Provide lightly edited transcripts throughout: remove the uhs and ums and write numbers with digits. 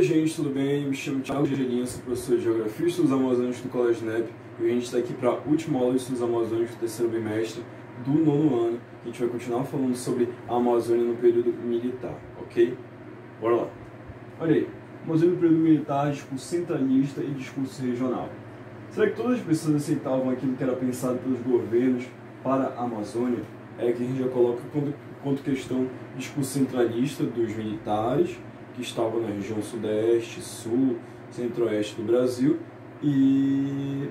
Oi gente, tudo bem? Me chamo Thiago Gergelinha, sou professor de Geografia e Estudos Amazônicos do Colégio NEP e a gente está aqui para a última aula de Estudos Amazônicos do terceiro bimestre do nono ano. A gente vai continuar falando sobre a Amazônia no período militar, ok? Bora lá! Olha aí, Amazônia no período militar, discurso centralista e discurso regional. Será que todas as pessoas aceitavam aquilo que era pensado pelos governos para a Amazônia? É que a gente já coloca quanto questão discurso centralista dos militares, que estavam na região sudeste, sul, centro-oeste do Brasil, e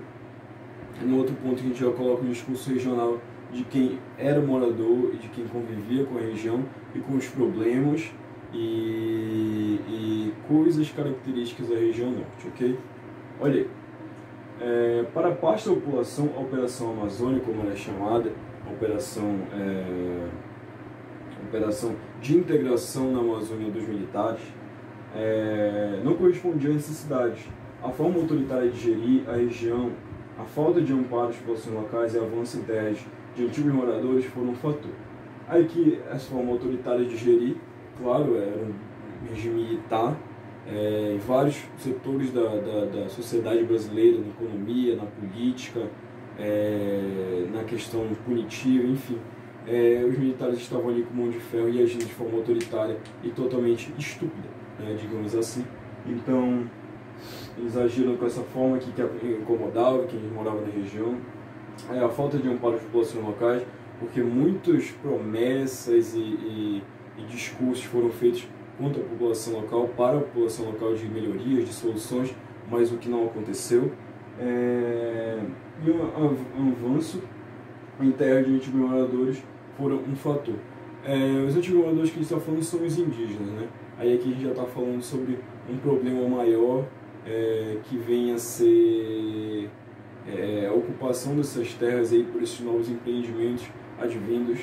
no outro ponto a gente já coloca o discurso regional de quem era morador e de quem convivia com a região e com os problemas e coisas características da região norte, ok? Olha aí, para parte da população, a Operação Amazônia, como ela é chamada, a operação de integração na Amazônia dos militares, não correspondia à necessidade. A forma autoritária de gerir a região, a falta de amparo às populações locais e avanço em terras de antigos moradores foram um fator. Aí que essa forma autoritária de gerir, claro, era um regime militar, em vários setores da sociedade brasileira, na economia, na política, na questão punitiva, enfim. Os militares estavam ali com mão de ferro e agindo de forma autoritária e totalmente estúpida, digamos assim. Então, eles agiram com essa forma que incomodava quem morava na região. A falta de amparo às populações locais, porque muitas promessas e discursos foram feitos contra a população local, para a população local, de melhorias, de soluções, mas o que não aconteceu. E um avanço em terra de antigos moradores foram um fator. Os antigos moradores que a gente está falando são os indígenas, né? Aí aqui a gente já está falando sobre um problema maior, que vem a ser a ocupação dessas terras aí por esses novos empreendimentos advindos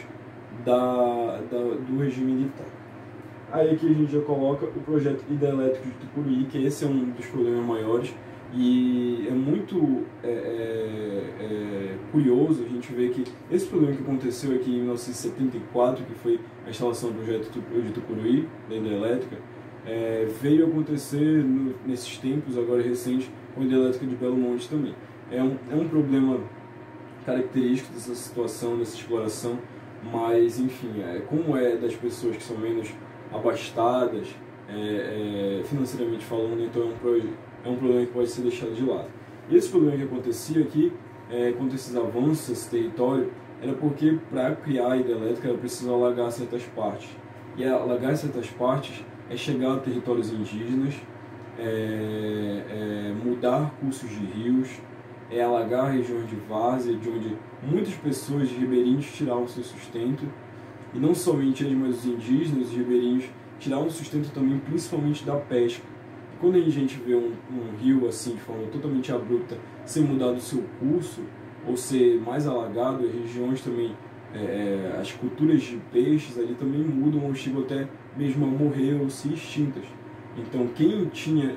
do regime militar. Aí aqui a gente já coloca o projeto hidrelétrico de Tucuruí, que esse é um dos problemas maiores. E é muito curioso a gente ver que esse problema que aconteceu aqui em 1974, que foi a instalação do projeto de Tucuruí, da hidrelétrica, veio acontecer nesses tempos agora recentes com a hidrelétrica de Belo Monte também. É um problema característico dessa situação, dessa exploração, mas enfim, como é das pessoas que são menos abastadas, financeiramente falando, então é um problema que pode ser deixado de lado. E esse problema que acontecia aqui, com esses avanços, esse território, era porque para criar a hidrelétrica era preciso alagar certas partes. E alagar certas partes é chegar a territórios indígenas, mudar cursos de rios, alagar regiões de várzea, de onde muitas pessoas de ribeirinhos tiravam seu sustento. E não somente eles, mas os indígenas, os ribeirinhos, tiravam sustento também, principalmente da pesca. Quando a gente vê um rio assim, de forma totalmente abrupta, ser mudado o seu curso, ou ser mais alagado, as regiões também, as culturas de peixes ali também mudam, ou chegam até mesmo a morrer ou ser extintas. Então, quem tinha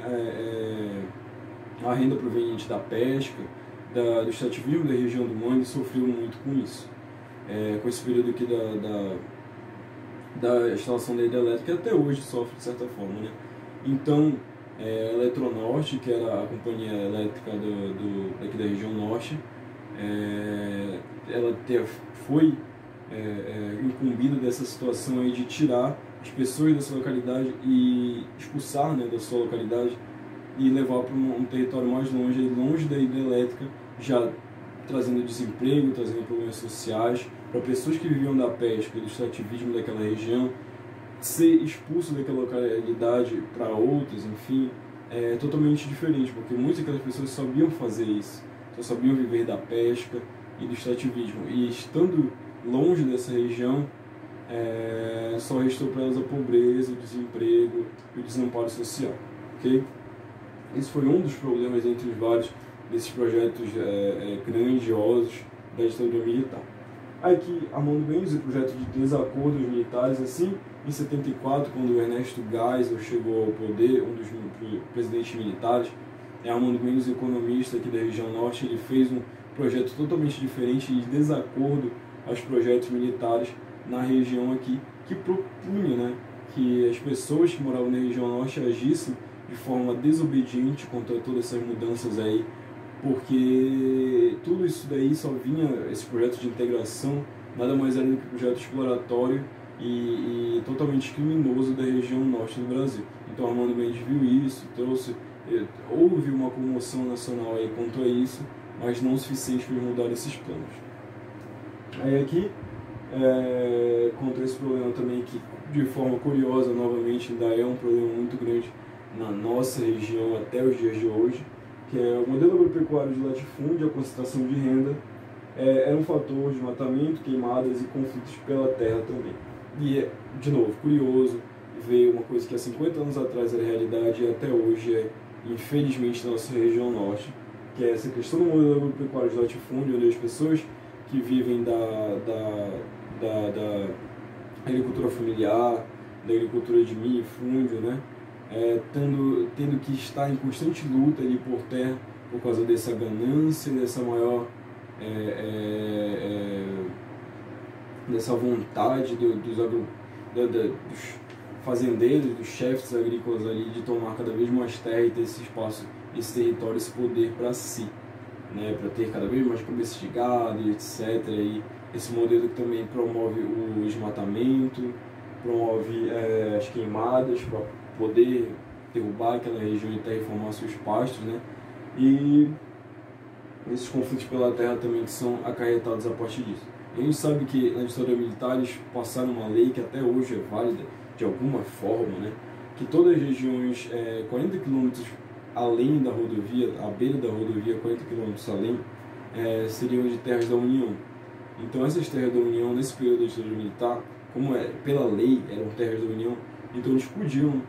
a renda proveniente da pesca, do extrativismo da região do Mangue, sofreu muito com isso. Com esse período aqui da instalação da hidrelétrica, até hoje sofre de certa forma, né? Então, a Eletronorte, que era a companhia elétrica daqui da região norte, ela foi incumbida dessa situação aí de tirar as pessoas dessa localidade e expulsar, né, da sua localidade e levar para um território mais longe da hidrelétrica, já trazendo desemprego, trazendo problemas sociais para pessoas que viviam da pesca e do extrativismo daquela região. Ser expulso daquela localidade para outras, enfim, é totalmente diferente, porque muitas daquelas pessoas sabiam fazer isso, só sabiam viver da pesca e do extrativismo, e estando longe dessa região, só restou para elas a pobreza, o desemprego e o desamparo social, ok? Esse foi um dos problemas entre os vários desses projetos grandiosos da ditadura militar. Aqui, Armando Mendes, o projeto de desacordo dos militares, assim, em 74, quando o Ernesto Geisel chegou ao poder, um dos presidentes militares, Armando Mendes, economista aqui da região norte, ele fez um projeto totalmente diferente de desacordo aos projetos militares na região aqui, que propunha, né, que as pessoas que moravam na região norte agissem de forma desobediente contra todas essas mudanças aí, porque tudo isso daí só vinha, esse projeto de integração, nada mais era do que um projeto exploratório e totalmente criminoso da região norte do Brasil. Então Armando Mendes viu isso, houve uma comoção nacional aí quanto a isso, mas não o suficiente para mudar esses planos. Aí aqui, contra esse problema também, que de forma curiosa, novamente, ainda é um problema muito grande na nossa região até os dias de hoje, que é o modelo agropecuário de latifúndio, a concentração de renda, é um fator de desmatamento, queimadas e conflitos pela terra também. E de novo, curioso ver uma coisa que há 50 anos atrás era realidade e até hoje infelizmente, na nossa região norte, que é essa questão do modelo agropecuário de latifúndio, onde as pessoas que vivem da agricultura familiar, da agricultura de milho e fúndio, né, tendo que estar em constante luta ali por terra por causa dessa ganância, dessa maior dessa vontade dos fazendeiros, dos chefes agrícolas ali de tomar cada vez mais terra e ter esse espaço, esse território, esse poder para si, né, para ter cada vez mais cabeças de gado e etc. E esse modelo que também promove o desmatamento, promove as queimadas para poder derrubar aquela região de terra e formar seus pastos, né? E esses conflitos pela terra também que são acarretados a partir disso. E a gente sabe que na ditadura militar eles passaram uma lei que até hoje é válida de alguma forma, né? Que todas as regiões 40 quilômetros além da rodovia, à beira da rodovia, 40 quilômetros além, seriam de terras da União. Então essas terras da União, nesse período da ditadura militar, como pela lei eram terras da União, então eles podiam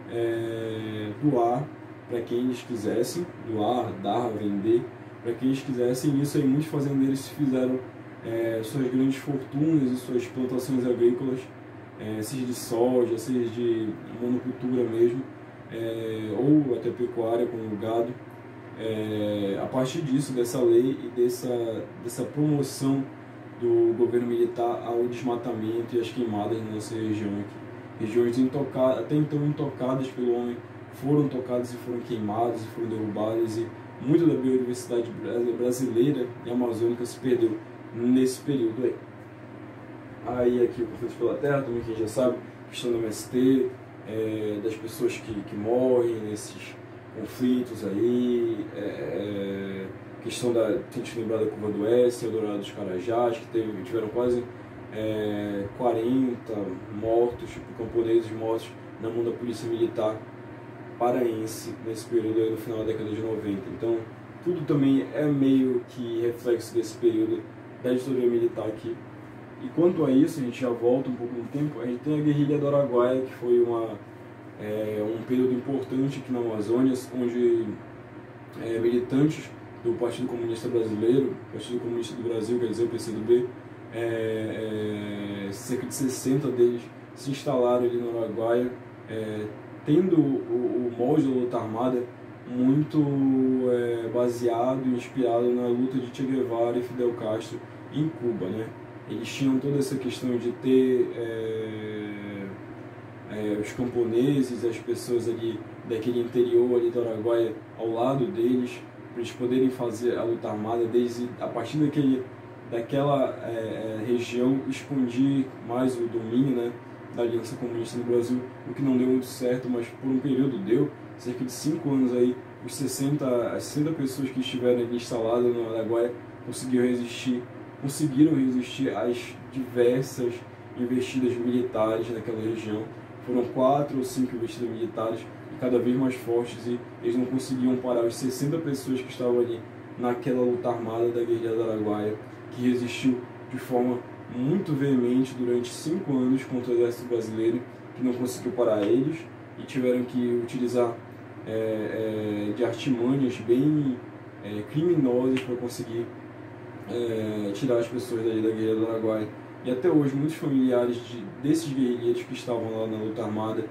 doar para quem eles quisessem, doar, dar, vender, para quem eles quisessem. E isso aí muitos fazendeiros fizeram suas grandes fortunas e suas plantações agrícolas, seja de soja, seja de monocultura mesmo, ou até pecuária como gado, a partir disso, dessa lei e dessa promoção do governo militar ao desmatamento e às queimadas na nossa região aqui. Regiões até então intocadas pelo homem foram tocadas e foram queimadas e foram derrubadas, e muito da biodiversidade brasileira e amazônica se perdeu nesse período aí. Aí aqui o conflito pela terra, também quem já sabe, questão do MST, das pessoas que morrem nesses conflitos aí, questão tem que lembrar da curva do S, Eldorado dos Carajás, que tiveram quase 40 mortos, camponeses mortos na mão da polícia militar paraense nesse período aí no final da década de 90. Então tudo também é meio que reflexo desse período da ditadura militar aqui. E quanto a isso, a gente já volta um pouco no tempo, a gente tem a guerrilha do Araguaia, que foi um período importante aqui na Amazônia, onde militantes do Partido Comunista Brasileiro, Partido Comunista do Brasil, quer dizer, o PCdoB, cerca de 60 deles se instalaram ali no Araguaia, tendo o molde da luta armada muito baseado e inspirado na luta de Che Guevara e Fidel Castro em Cuba, né? Eles tinham toda essa questão de ter os camponeses, as pessoas ali daquele interior ali do Araguaia ao lado deles, para eles poderem fazer a luta armada a partir daquela região, expandir mais o domínio, né, da Aliança Comunista no Brasil, o que não deu muito certo, mas por um período deu, cerca de 5 anos aí, as 60 pessoas que estiveram ali instaladas no Araguaia conseguiram resistir às diversas investidas militares naquela região. Foram 4 ou 5 investidas militares, e cada vez mais fortes, e eles não conseguiam parar as 60 pessoas que estavam ali naquela luta armada da guerrilha do Araguaia, que resistiu de forma muito veemente durante 5 anos contra o exército brasileiro, que não conseguiu parar eles, e tiveram que utilizar de artimanhas bem criminosas para conseguir tirar as pessoas dali da guerrilha do Araguaia. E até hoje muitos familiares desses guerrilheiros que estavam lá na luta armada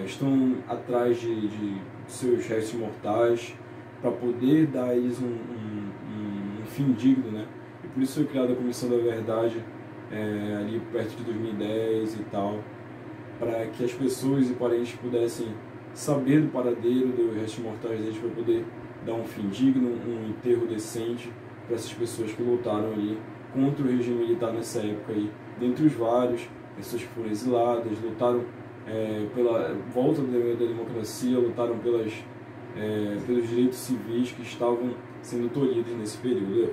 estão atrás de seus restos mortais para poder dar a eles um fim digno, né? E por isso foi criada a Comissão da Verdade ali perto de 2010 e tal, para que as pessoas e parentes pudessem saber do paradeiro dos restos mortais deles para poder dar um fim digno, um enterro decente para essas pessoas que lutaram ali contra o regime militar nessa época aí, dentre os vários, pessoas que foram exiladas, lutaram pela volta da democracia, lutaram pelos direitos civis que estavam sendo tolhidos nesse período.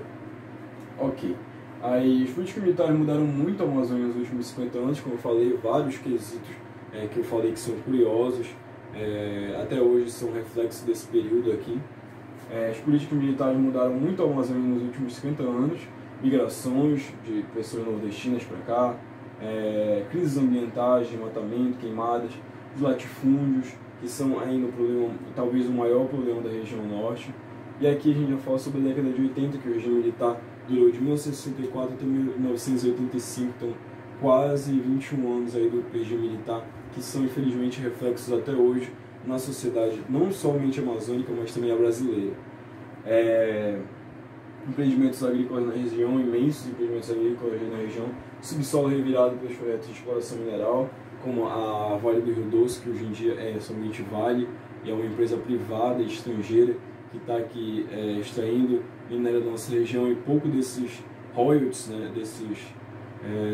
Ok. As políticas militares mudaram muito a Amazônia nos últimos 50 anos, como eu falei, vários quesitos que eu falei que são curiosos, até hoje são reflexos desse período aqui. As políticas militares mudaram muito a Amazônia nos últimos 50 anos, migrações de pessoas nordestinas para cá, crises ambientais, desmatamento, queimadas, os latifúndios, que são ainda um problema, talvez o maior problema da região norte. E aqui a gente já fala sobre a década de 80, que o regime militar durou de 1964 até 1985, então quase 21 anos aí do regime militar, que são infelizmente reflexos até hoje na sociedade, não somente amazônica, mas também a brasileira. Empreendimentos agrícolas na região, imensos empreendimentos agrícolas na região, subsolo revirado pelos projetos de exploração mineral, como a Vale do Rio Doce, que hoje em dia é somente Vale, e é uma empresa privada estrangeira que está aqui extraindo minério da nossa região, e pouco desses royalties, né, desses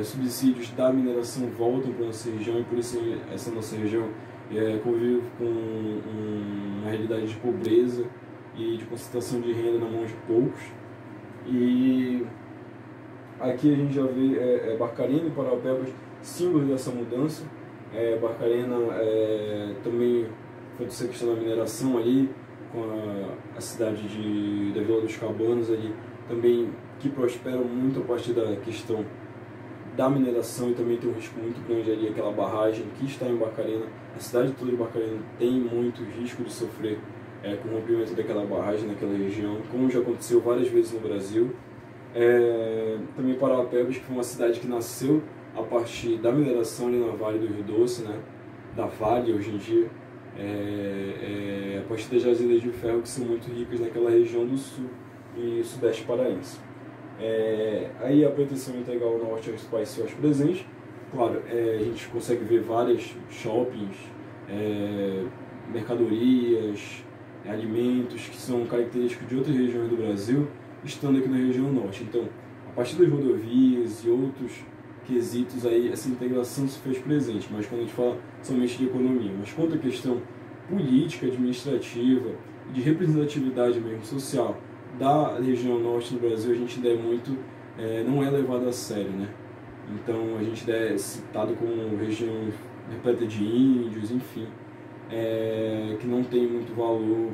subsídios da mineração voltam para a nossa região, e por isso essa nossa região convive com uma realidade de pobreza e de concentração de renda na mão de poucos. E aqui a gente já vê Barcarena e Paraupebas, símbolos dessa mudança. Barcarena também foi essa questão da mineração ali, com a cidade da Vila dos Cabanos ali, também que prospera muito a partir da questão da mineração, e também tem um risco muito grande ali, aquela barragem que está em Barcarena. A cidade toda de Barcarena tem muito risco de sofrer com o rompimento daquela barragem naquela região, como já aconteceu várias vezes no Brasil. Também Paraupebas, que foi uma cidade que nasceu a partir da mineração ali na Vale do Rio Doce, né, da Vale hoje em dia, a partir das jazidas de ferro que são muito ricas naquela região do sul e sudeste paraense. Aí a pretensão integral ao norte é o país presente. Claro, a gente consegue ver várias shoppings, mercadorias, alimentos que são característicos de outras regiões do Brasil, estando aqui na região norte. Então, a partir das rodovias e outros quesitos aí, essa integração se fez presente, mas quando a gente fala somente de economia. Mas quanto à questão política, administrativa, de representatividade mesmo social da região norte do Brasil, a gente ainda não é levado a sério, né? Então a gente é citado como região repleta de índios, enfim, que não tem muito valor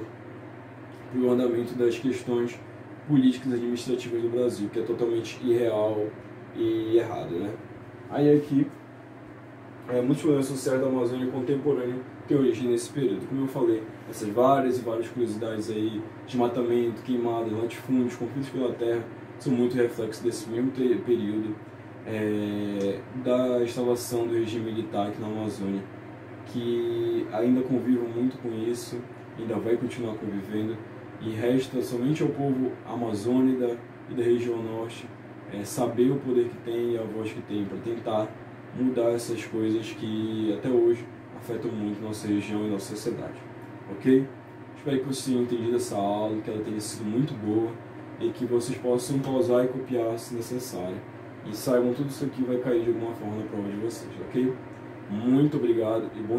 para o andamento das questões políticas e administrativas do Brasil, que é totalmente irreal e errado, né? Aí aqui, muitos problemas sociais da Amazônia contemporânea têm origem nesse período. Como eu falei, essas várias curiosidades aí, desmatamento, queimadas, latifúndios, conflitos pela terra, são muito reflexos desse mesmo período da instalação do regime militar aqui na Amazônia, que ainda convive muito com isso, ainda vai continuar convivendo, e resta somente ao povo amazônida e da região norte saber o poder que tem e a voz que tem para tentar mudar essas coisas que até hoje afetam muito nossa região e nossa sociedade. Ok? Espero que vocês tenham entendido essa aula, que ela tenha sido muito boa e que vocês possam pausar e copiar se necessário. E saibam, tudo isso aqui vai cair de alguma forma na prova de vocês, ok? Muito obrigado e bom